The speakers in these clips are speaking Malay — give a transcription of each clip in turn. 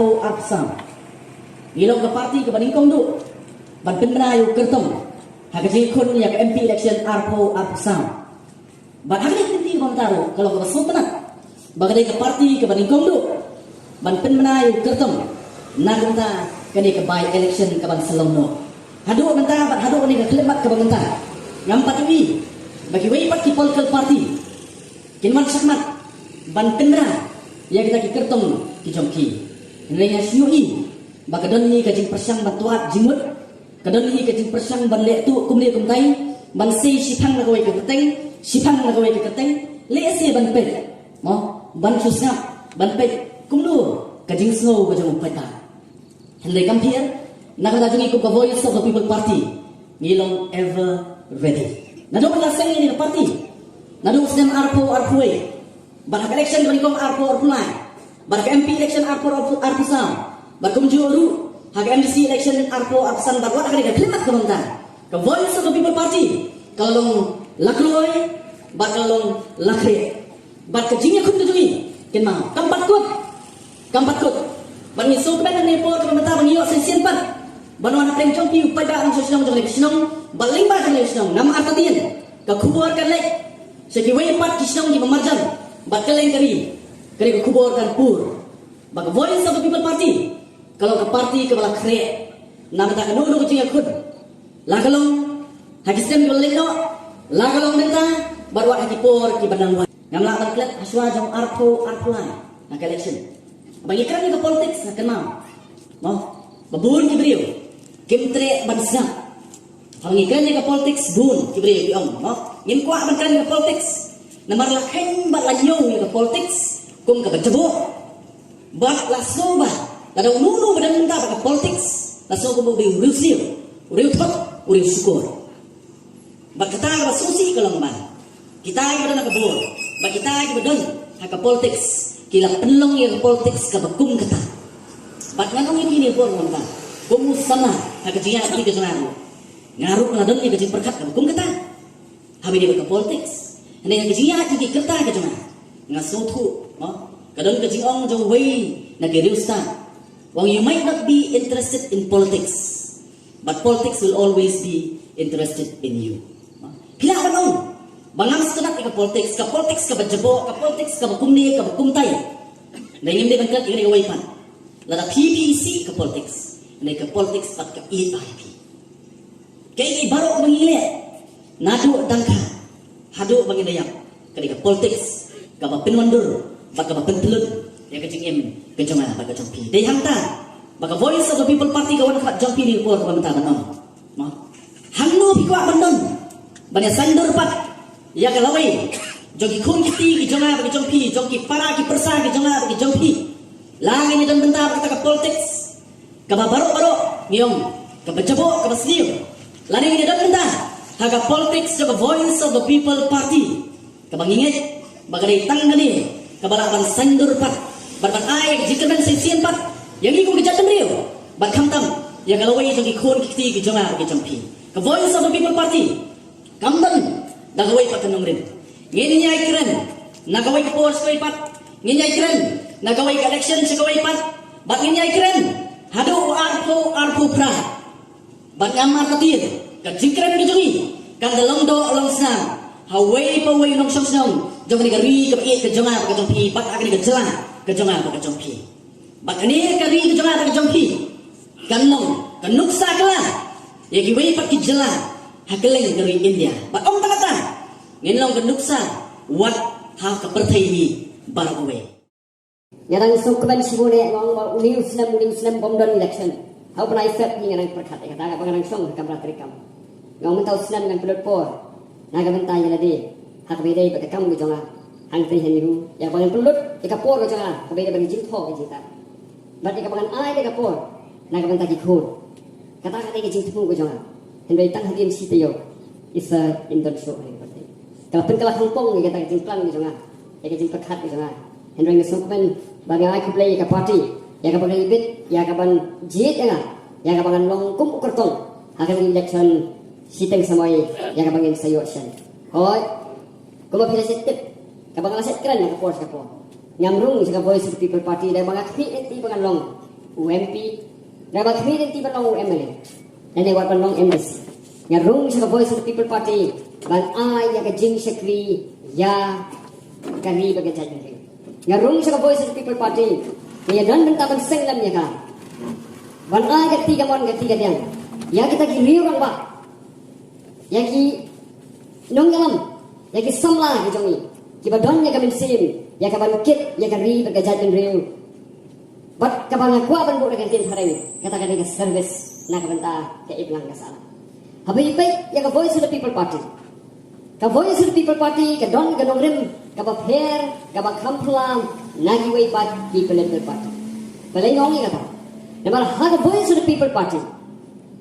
arpo arpsam. Ilong ke parti ke baningkong du. Ban penmenayu kertong. Hagaji kun ya ke MP election arpo arpsam. Ban hagli tinti kontaro kalau ke basong penat. Bagai ke parti ke baningkong du. Ban penmenayu kertong. Naganta kini ke by election ke ban selomno. Hadu mentah ban hadu ni ke kelemat ke bangentah. Ngampat ini bagi waipat ki political party. Kinman sakmat ban penra ya kita ki kertong ki jongki. Nilainya siui. Bakadon ni kajing persang batuat jimut, kadon ni kajing persang ban le tu kumli kumtai, ban sei sipang nagawai ke keteng, sipang nagawai ke keteng, le se ban pet, mo ban susap, ban pet kumlu kajing snow kajing upeta. Hendai kampir, nakalajungi ko ka voice of the people party, ngilong ever ready. Nadong laseng ini ke party, nadong sedang arpo, barak election banikong arpo arpulai, barak MP election arpo arpusam. Bakum juru hak MDC election arpo arsan barwat akan dikelimat kementan ke voice of the people party kalau lakroi bat kalau lakre bat kejingnya kun tujui ken mau kampat kut bani so keban ne po kementan bani yo sesian pat banu anak leng chong pi pada ang sosial jong leksinong baling ba jong leksinong nam artatien ke kubur kan lek seki wei pat kisnong di pemarjan bat keleng kari ke kubur kan pur bak voice of the people party. Kalau ke parti ke bala kre, nama tak kena dulu kucing akut. Lagalong, hakistem ke leno, lagalong denta, baru haki por ki bandang wan. Ngamla baklet aswa jong arpulai, nak election. Bagi kerana ke politik akan mau, babun ki beriu, kimtre bansam. Bagi kerana ke politik bun ki beriu ki om, ngin kuat kerana ke politik. Namar lakeng bat lanyong ke politik, kum ke berjebuk, bat lasoba. Kadang nunu badan minta pakai politik, langsung aku mau uriu siu, uriu thot, uriu syukur. Bak kita ke susi kalau man, kita ke badan kebur, bak kita ke badan ke politik, kila penlong yang politik ke bakum kita. Bak nganong ini pun man, kumu sama ke jiat di kesunaru, ngaruh ladon yang kecil perkat ke bakum kita. Habis dia ke politik, hendak ke jiat di kerta ke jona, ngasutu, kadang ke jiong jauh wei nak riusan. Well, you might not be interested in politics, but politics will always be interested in you. Pila ka nung? Bangang sekenak ke politics ke bajabo, ke politics ke bakumni, ke bakumtay. Nangim di bangkat ini ke waipan. Lada PPC ke politics, nai ke politics pat ke EIP. Kaya baru mengilit, nadu dangka, hadu banginayak. Kaya ke politics, ke bapinwandur, baka bapintelud. Ya kecingin kejongan bagi jompi. Dei hangta, baka voice of the people party kawan kat jompi ni ko kementan benom. Hangno pikwa benom. Banya sandur pat. Ya kalawai. Jogi kun kiti kejongan bagi jompi, jogi para ki persa kejongan bagi jompi. Langi ni dan bentar kita ke politics. Ke baro ngiyong ke bejabo ke basliu. Lani ni dan bentar haga politics joga voice of the people party. Ke bangingit bagai tang ni ke balaban sandur pat. Barban ay jika men sesian pat yang ikut kejatan beliau bat kamtam yang kalau wei jogi kun kiti ki jonga ki jampi ke voice of the people party kamdan dagawai pat nomrin ngini nyai keren nagawai ke pos koi pat ngini nyai keren nagawai ke election sekawai pat bat ngini nyai keren hadu arpo pra bat ngamar katir ke jikren ki jongi kan dalong do long sang hawai pa wei long song jong ni gari ke jonga ke jampi bat akan ke jelang kejongan ke jompi. Bakani kari kejongan ke jompi. Kanong kanuksa kala. Ya giwei pak kijela. Hakeleng dari India. Bak om tangata. Nginlong kanuksa wat ha ka perthai barwe. Nyarang sukban sibune ngong uniu Islam bomdon election. Hau pernah isap ni ngarang perkat kata agak pangarang song kamera terikam. Ngong mentau Islam dengan pelot por. Naga bentanya ladi. Hak bedai pak kam kejongan. Ang tehen niku ya bangan pelut ikapor ko jangan kabeda bagi jintho ke jita bat ikapangan ai de kapor na kapan tagi khur kata ke jintho ko jangan hendai tang hakim si tayo isa indon show ni berarti kalau penkalah hongpong ni kata jimplang ni jangan ya jin pekat ni jangan hendai ngesukmen bagi ai ku play ka party ya kapan ibit ya kapan jit ya kapan longkum ukertong akan election siteng samai ya kapan sayo shan hoi kalau pilih setip kabang aset keren nak pos kapo nyamrung sika voice of people party dan bangak pi eti bangan long UMP, Rabak Mirin Tiba Long MLA, and they were Long Embassy. Ya Rung sa Voice of the People Party, Ban ay ya ka Jing Shakri, ya kari baga jajan rin. Ya Rung sa Voice of the People Party, ya dan bentaban senglam ya ka. Ban ay ka tiga diyan. Ya kita ki riurang ba. Ya ki nonggalam, ya ki samla ki jongi. Ki badon ya ka minsim, ya ka bankit, ya ka ri baga jajan rin. Bat kabang aku aban buat gantiin hari katakan ini service nak benta ke iblang ke sana. Habis baik ya ke Voice of the People Party. Ke Voice of the People Party ke don ke nongrim ke bapher ke bakamplam nagi way bat di political party. Balai ngongi kata. Nampak ha ke Voice of the People Party.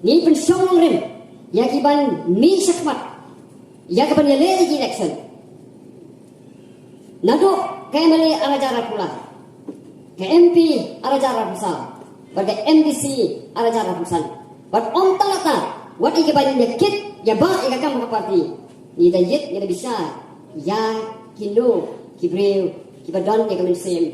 Ni pen song nongrim ya ki ban mi syakmat ya ke ban yale election. Nado kaya mali arajara pula. Ke MP arajara pusat, ke MDC arajara pusat. But on talata, what ike bayin ya kit ya ba ika kam parti. Ni da yit ni da bisa ya kilo kibreu kibadon ya kamen sem